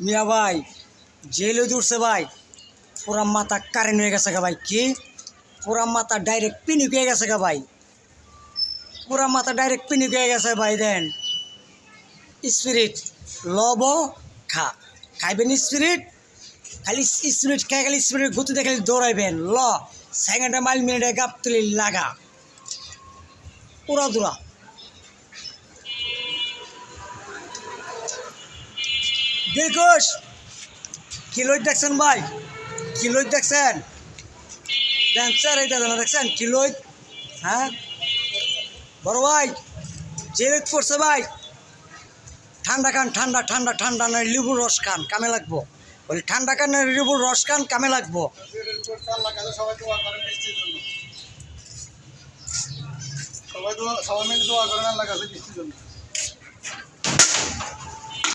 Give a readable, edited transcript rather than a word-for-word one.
মিয়া ভাই জেলে উঠছে ভাই, পুরা মাথা কারেন্ট হয়ে গেছে গা ভাই। কি পুরা মাথা ডাইরেক্ট পিনিক হয়ে গেছে গা ভাই, পুরা মাথা ডাইরেক্ট পিনিক হয়ে গেছে ভাই। দেন স্পিরিট লব খাইবেন স্পিরিট, খালি স্পিরিট খাই, খালি স্পিরিট গতিতে খালি দৌড়াইবেন। সেকেন্ডে মাইল মিনিটে গাপ তুলি লাগা পুরা দূরা। দিলকুশ কিলোই দেখছেন ভাই, কিলোই দেখছেন, ড্যান্সার এই দাদা দেখছেন কিলোই। হ্যাঁ বড় ভাই জেলে পড়ছে ভাই, ঠান্ডা খান, ঠান্ডা ঠান্ডা ঠান্ডা না লেবুর রস খান, কামে লাগবো। বলি ঠান্ডা খান না লেবুর রস খান, কামে লাগবো। সবাই মিলে দোয়া করেন আল্লাহর কাছে বৃষ্টির জন্য।